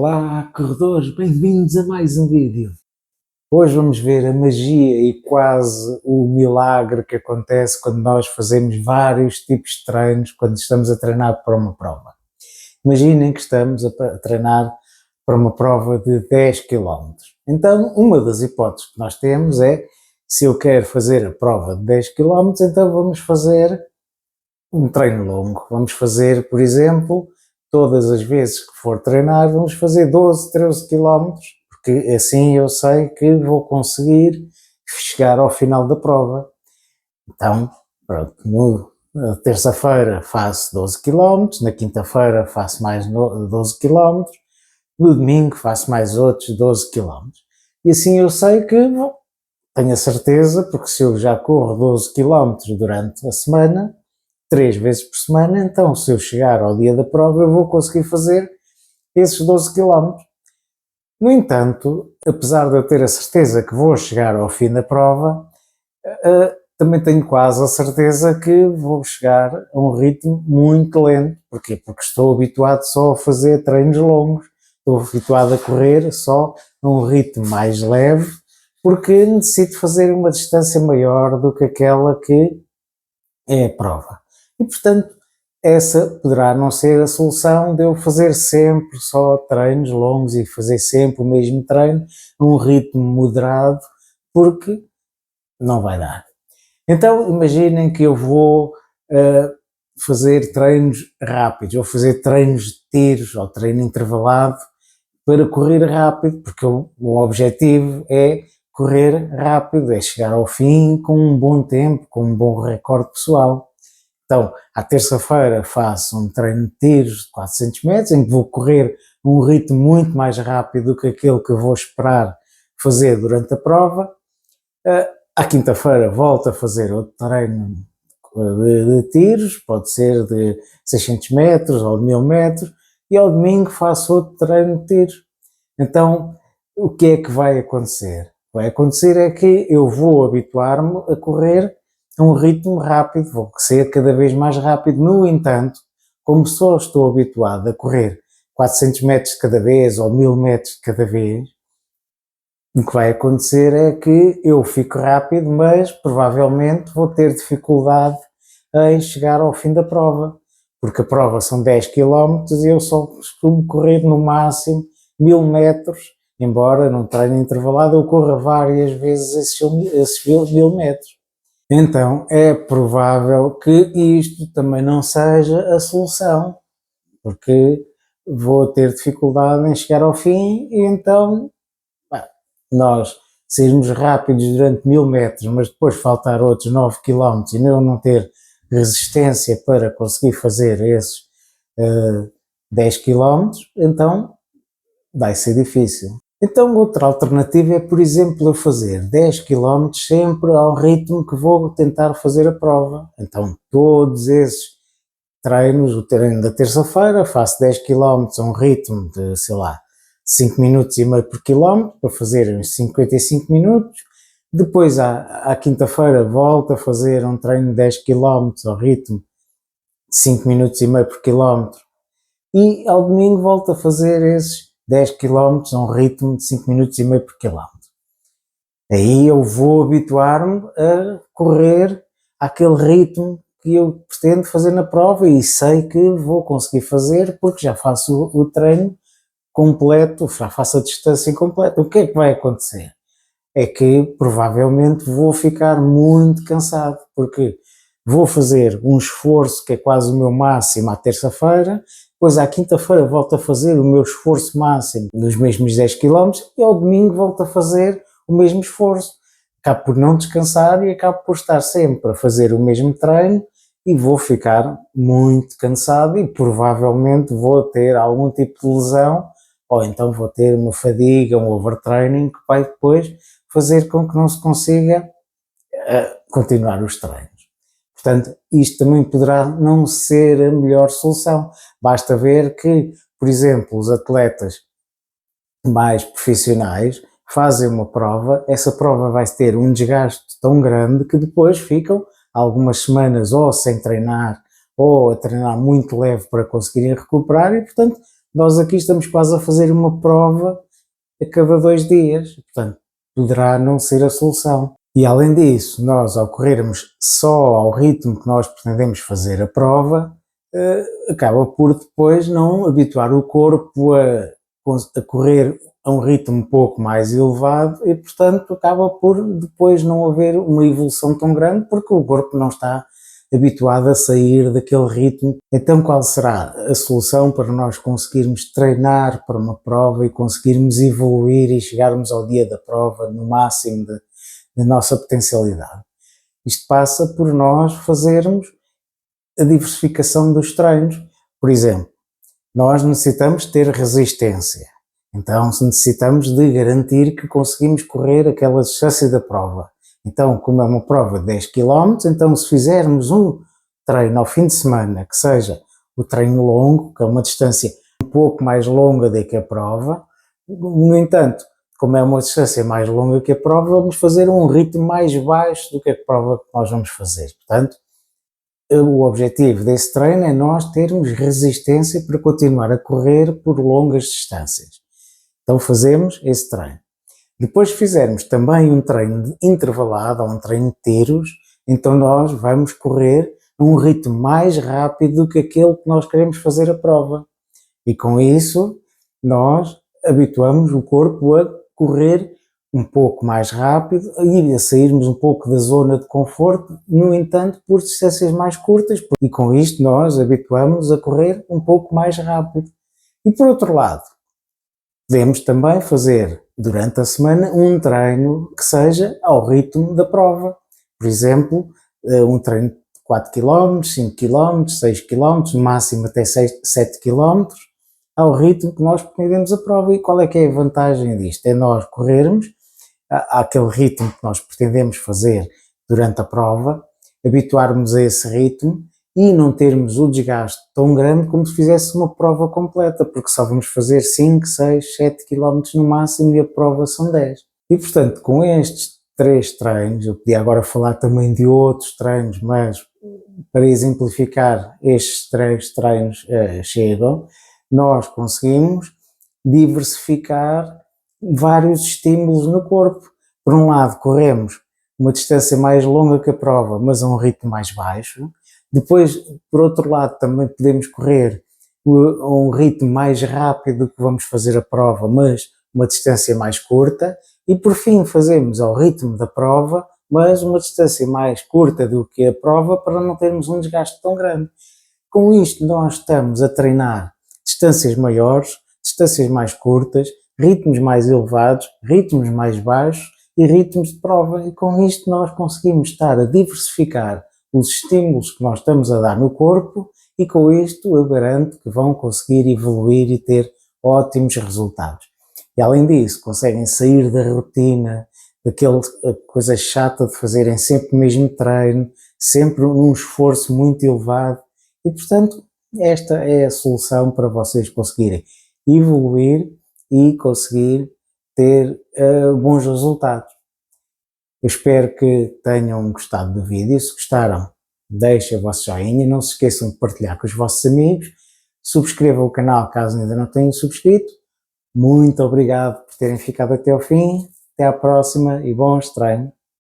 Olá, corredores, bem-vindos a mais um vídeo. Hoje vamos ver a magia e quase o milagre que acontece quando nós fazemos vários tipos de treinos quando estamos a treinar para uma prova. Imaginem que estamos a treinar para uma prova de 10 km. Então, uma das hipóteses que nós temos é, se eu quero fazer a prova de 10 km, então vamos fazer um treino longo. Vamos fazer, por exemplo, todas as vezes que for treinar, vamos fazer 12, 13 km, porque assim eu sei que vou conseguir chegar ao final da prova. Então, pronto, na terça-feira faço 12 km, na quinta-feira faço mais 12 km, no domingo faço mais outros 12 km. E assim eu sei que tenho a certeza, porque se eu já corro 12 km durante a semana, 3 vezes por semana, então se eu chegar ao dia da prova eu vou conseguir fazer esses 12 km. No entanto, apesar de eu ter a certeza que vou chegar ao fim da prova, também tenho quase a certeza que vou chegar a um ritmo muito lento. Porquê? Porque estou habituado só a fazer treinos longos, estou habituado a correr só a um ritmo mais leve, porque necessito fazer uma distância maior do que aquela que é a prova. E, portanto, essa poderá não ser a solução de eu fazer sempre só treinos longos e fazer sempre o mesmo treino a um ritmo moderado, porque não vai dar. Então, imaginem que eu vou fazer treinos rápidos, ou fazer treinos de tiros, ou treino intervalado, para correr rápido, porque o objetivo é correr rápido, é chegar ao fim com um bom tempo, com um bom recorde pessoal. Então, à terça-feira faço um treino de tiros de 400 metros, em que vou correr um ritmo muito mais rápido do que aquele que vou esperar fazer durante a prova. À quinta-feira volto a fazer outro treino de tiros, pode ser de 600 metros ou de 1000 metros, e ao domingo faço outro treino de tiros. Então, o que é que vai acontecer? Vai acontecer é que eu vou habituar-me a correr a um ritmo rápido, vou ser cada vez mais rápido. No entanto, como só estou habituado a correr 400 metros de cada vez ou 1000 metros de cada vez, o que vai acontecer é que eu fico rápido, mas provavelmente vou ter dificuldade em chegar ao fim da prova, porque a prova são 10 km e eu só costumo correr no máximo 1000 metros, embora num treino intervalado eu corra várias vezes esses 1000 metros. Então é provável que isto também não seja a solução, porque vou ter dificuldade em chegar ao fim e então nós sairmos rápidos durante 1000 metros, mas depois faltar outros 9 km e eu não ter resistência para conseguir fazer esses 10 km, então vai ser difícil. Então outra alternativa é, por exemplo, eu fazer 10 km sempre ao ritmo que vou tentar fazer a prova. Então todos esses treinos, o treino da terça-feira, faço 10 km a um ritmo de, sei lá, 5 minutos e meio por quilómetro, para fazer uns 55 minutos. Depois à quinta-feira volto a fazer um treino de 10 km ao ritmo de 5 minutos e meio por quilómetro. E ao domingo volto a fazer esses 10 km a um ritmo de 5 minutos e meio por quilómetro. Aí eu vou habituar-me a correr àquele ritmo que eu pretendo fazer na prova e sei que vou conseguir fazer porque já faço o treino completo, já faço a distância completa. O que é que vai acontecer? É que provavelmente vou ficar muito cansado, porque vou fazer um esforço que é quase o meu máximo à terça-feira, depois à quinta-feira volto a fazer o meu esforço máximo nos mesmos 10 km e ao domingo volto a fazer o mesmo esforço. Acabo por não descansar e acabo por estar sempre a fazer o mesmo treino e vou ficar muito cansado e provavelmente vou ter algum tipo de lesão ou então vou ter uma fadiga, um overtraining que vai depois fazer com que não se consiga continuar os treinos. Portanto, isto também poderá não ser a melhor solução. Basta ver que, por exemplo, os atletas mais profissionais fazem uma prova, essa prova vai ter um desgaste tão grande que depois ficam algumas semanas ou sem treinar ou a treinar muito leve para conseguirem recuperar e, portanto, nós aqui estamos quase a fazer uma prova a cada 2 dias, portanto, poderá não ser a solução. E além disso, nós ao corrermos só ao ritmo que nós pretendemos fazer a prova, acaba por depois não habituar o corpo a correr a um ritmo um pouco mais elevado e, portanto, acaba por depois não haver uma evolução tão grande porque o corpo não está habituado a sair daquele ritmo. Então, qual será a solução para nós conseguirmos treinar para uma prova e conseguirmos evoluir e chegarmos ao dia da prova no máximo da nossa potencialidade? Isto passa por nós fazermos a diversificação dos treinos. Por exemplo, nós necessitamos ter resistência. Então necessitamos de garantir que conseguimos correr aquela distância da prova. Então, como é uma prova de 10 km, então se fizermos um treino ao fim de semana, que seja o treino longo, que é uma distância um pouco mais longa do que a prova, no entanto, como é uma distância mais longa que a prova, vamos fazer um ritmo mais baixo do que a prova que nós vamos fazer. Portanto, o objetivo desse treino é nós termos resistência para continuar a correr por longas distâncias. Então fazemos esse treino. Depois fizermos também um treino intervalado, ou um treino de tiros, então nós vamos correr a um ritmo mais rápido do que aquele que nós queremos fazer a prova. E com isso nós habituamos o corpo a correr um pouco mais rápido e a sairmos um pouco da zona de conforto, no entanto, por distâncias mais curtas, e com isto nós habituamos a correr um pouco mais rápido. E por outro lado, podemos também fazer durante a semana um treino que seja ao ritmo da prova. Por exemplo, um treino de 4 km, 5 km, 6 km, no máximo até 7 km, ao ritmo que nós pretendemos a prova. E qual é que é a vantagem disto? É nós corrermos àquele ritmo que nós pretendemos fazer durante a prova, habituarmos a esse ritmo e não termos o desgaste tão grande como se fizesse uma prova completa, porque só vamos fazer 5, 6, 7 km no máximo e a prova são 10. E portanto, com estes 3 treinos, eu podia agora falar também de outros treinos, mas para exemplificar estes 3 treinos chegam, nós conseguimos diversificar vários estímulos no corpo. Por um lado, corremos uma distância mais longa que a prova, mas a um ritmo mais baixo. Depois, por outro lado, também podemos correr a um ritmo mais rápido do que vamos fazer a prova, mas uma distância mais curta. E por fim, fazemos ao ritmo da prova, mas uma distância mais curta do que a prova para não termos um desgaste tão grande. Com isto, nós estamos a treinar distâncias maiores, distâncias mais curtas, ritmos mais elevados, ritmos mais baixos e ritmos de prova. E com isto nós conseguimos estar a diversificar os estímulos que nós estamos a dar no corpo e com isto eu garanto que vão conseguir evoluir e ter ótimos resultados. E além disso, conseguem sair da rotina, daquela coisa chata de fazerem sempre o mesmo treino, sempre num esforço muito elevado e, portanto, esta é a solução para vocês conseguirem evoluir e conseguir ter bons resultados. Eu espero que tenham gostado do vídeo. Se gostaram, deixem o vosso joinha. Não se esqueçam de partilhar com os vossos amigos. Subscrevam o canal caso ainda não tenham subscrito. Muito obrigado por terem ficado até ao fim. Até à próxima e bons treinos.